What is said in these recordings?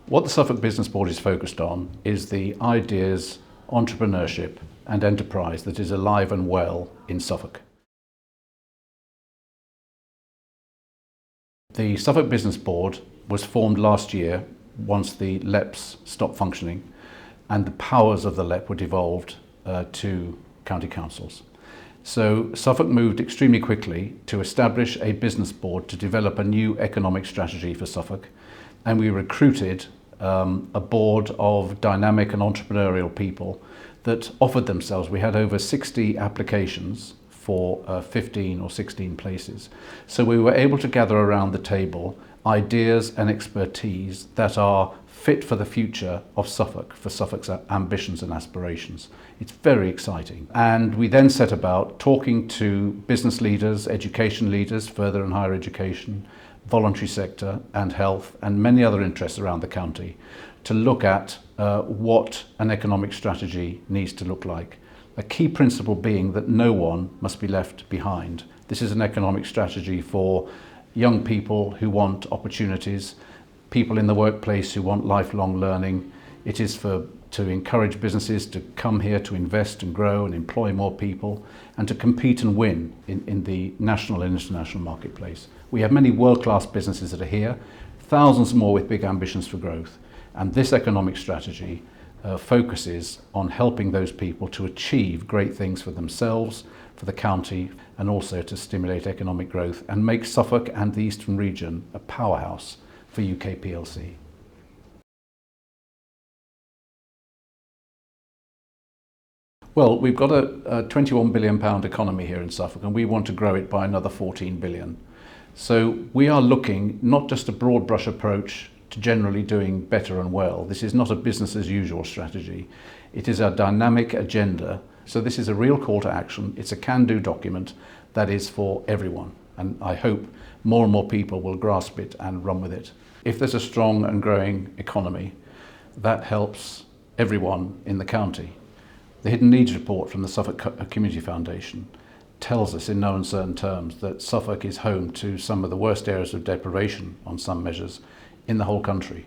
What the Suffolk Business Board is focused on is the ideas, entrepreneurship and enterprise that is alive and well in Suffolk. The Suffolk Business Board was formed last year once the LEPs stopped functioning and the powers of the LEP were devolved to county councils. So Suffolk moved extremely quickly to establish a business board to develop a new economic strategy for Suffolk, and we recruited a board of dynamic and entrepreneurial people that offered themselves. We had over 60 applications for 15 or 16 places. So we were able to gather around the table ideas and expertise that are fit for the future of Suffolk, for Suffolk's ambitions and aspirations. It's very exciting. And we then set about talking to business leaders, education leaders, further and higher education, voluntary sector and health, and many other interests around the county to look at what an economic strategy needs to look like. A key principle being that no one must be left behind. This is an economic strategy for young people who want opportunities, people in the workplace who want lifelong learning. It is to encourage businesses to come here to invest and grow and employ more people and to compete and win in the national and international marketplace. We have many world-class businesses that are here, thousands more with big ambitions for growth. And this economic strategy focuses on helping those people to achieve great things for themselves, for the county, and also to stimulate economic growth and make Suffolk and the Eastern region a powerhouse for UK PLC. Well, we've got a £21 billion economy here in Suffolk, and we want to grow it by another 14 billion. So we are looking not just a broad brush approach to generally doing better and well. This is not a business as usual strategy. It is a dynamic agenda. So this is a real call to action. It's a can-do document that is for everyone. And I hope more and more people will grasp it and run with it. If there's a strong and growing economy, that helps everyone in the county. The Hidden Needs report from the Suffolk Community Foundation tells us in no uncertain terms that Suffolk is home to some of the worst areas of deprivation on some measures in the whole country.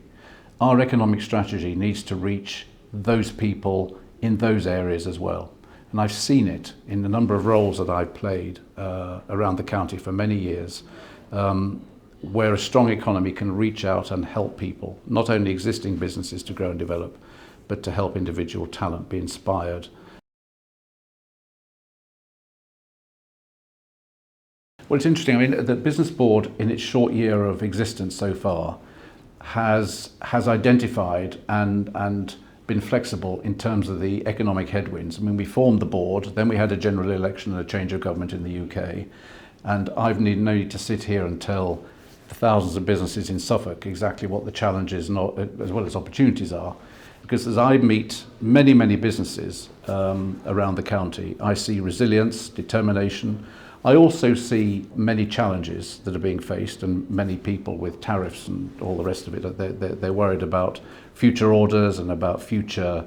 Our economic strategy needs to reach those people in those areas as well. And I've seen it in a number of roles that I've played around the county for many years, where a strong economy can reach out and help people, not only existing businesses to grow and develop, but to help individual talent be inspired. Well, it's interesting. I mean, the Business Board, in its short year of existence so far, has identified and been flexible in terms of the economic headwinds. I mean, we formed the board, then we had a general election and a change of government in the UK, and I've no need to sit here and tell the thousands of businesses in Suffolk exactly what the challenges as well as opportunities are. Because as I meet many, many businesses around the county, I see resilience, determination. I also see many challenges that are being faced and many people with tariffs and all the rest of it. They're worried about future orders and about future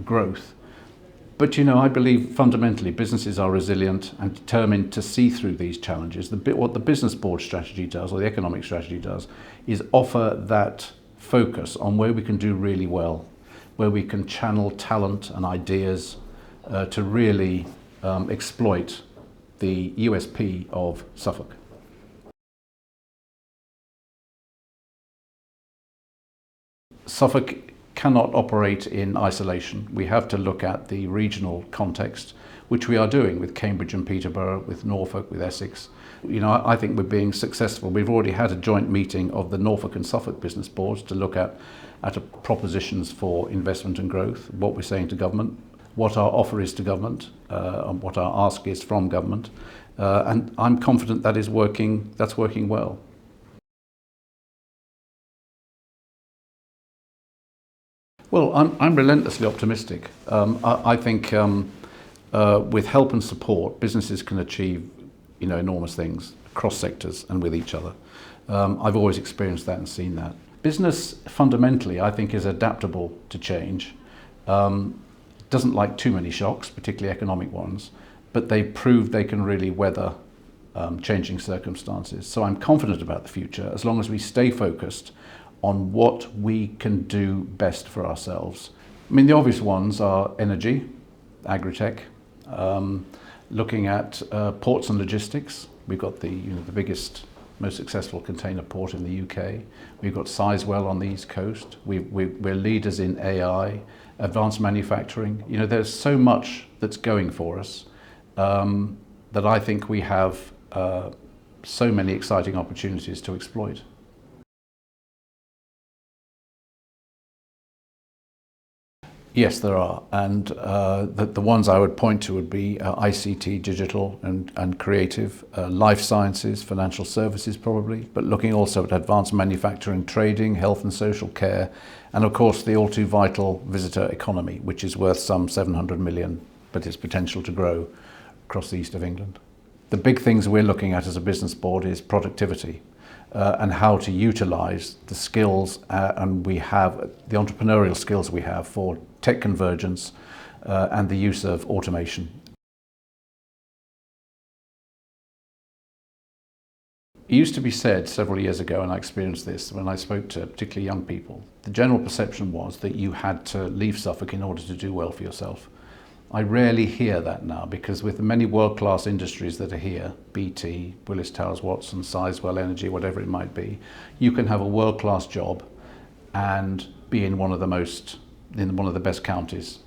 growth. But I believe fundamentally businesses are resilient and determined to see through these challenges. What the Business Board strategy does, or the economic strategy does, is offer that focus on where we can do really well, where we can channel talent and ideas to really exploit the USP of Suffolk. Suffolk cannot operate in isolation. We have to look at the regional context, which we are doing with Cambridge and Peterborough, with Norfolk, with Essex. I think we're being successful. We've already had a joint meeting of the Norfolk and Suffolk Business Boards to look at propositions for investment and growth, what we're saying to government, what our offer is to government, and what our ask is from government. And I'm confident that's working well. Well, I'm relentlessly optimistic. I think with help and support, businesses can achieve enormous things across sectors and with each other. I've always experienced that and seen that. Business fundamentally, I think, is adaptable to change. Doesn't like too many shocks, particularly economic ones, but they've proved they can really weather changing circumstances. So I'm confident about the future as long as we stay focused on what we can do best for ourselves. I mean, the obvious ones are energy, agri-tech, looking at ports and logistics. We've got the biggest, most successful container port in the UK. We've got Sizewell on the East Coast. We're leaders in AI, advanced manufacturing. There's so much that's going for us that I think we have so many exciting opportunities to exploit. Yes, there are, and the ones I would point to would be ICT, digital and creative, life sciences, financial services probably, but looking also at advanced manufacturing, trading, health and social care, and of course the all too vital visitor economy, which is worth some 700 million, but its potential to grow across the east of England. The big things we're looking at as a business board is productivity. And how to utilise the skills and we have the entrepreneurial skills we have for tech convergence and the use of automation. It used to be said several years ago, and I experienced this when I spoke to particularly young people, the general perception was that you had to leave Suffolk in order to do well for yourself. I rarely hear that now, because with the many world-class industries that are here, BT, Willis Towers Watson, Sizewell Energy, whatever it might be, you can have a world-class job and be in one of the best counties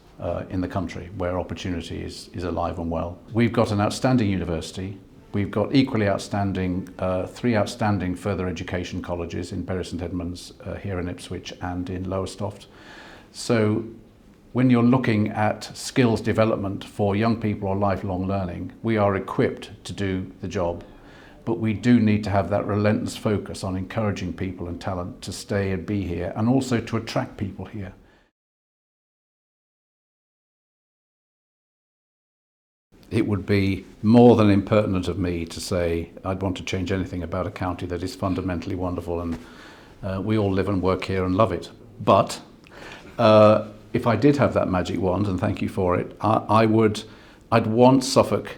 in the country where opportunity is alive and well. We've got an outstanding university. We've got equally outstanding, 3 outstanding further education colleges in Bury St Edmunds, here in Ipswich and in Lowestoft. So when you're looking at skills development for young people or lifelong learning, we are equipped to do the job, but we do need to have that relentless focus on encouraging people and talent to stay and be here, and also to attract people here. It would be more than impertinent of me to say I'd want to change anything about a county that is fundamentally wonderful, and we all live and work here and love it. But if I did have that magic wand, and thank you for it, I'd want Suffolk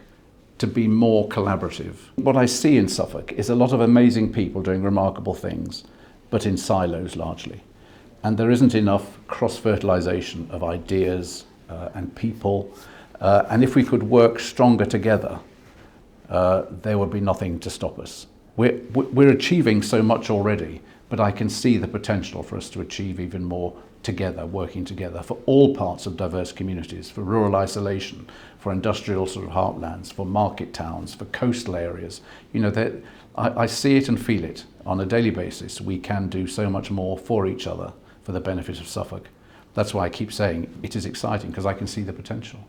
to be more collaborative. What I see in Suffolk is a lot of amazing people doing remarkable things, but in silos largely. And there isn't enough cross-fertilisation of ideas and people. And if we could work stronger together, there would be nothing to stop us. We're achieving so much already, but I can see the potential for us to achieve even more together, working together for all parts of diverse communities, for rural isolation, for industrial sort of heartlands, for market towns, for coastal areas. I see it and feel it on a daily basis. We can do so much more for each other for the benefit of Suffolk. That's why I keep saying it is exciting, because I can see the potential.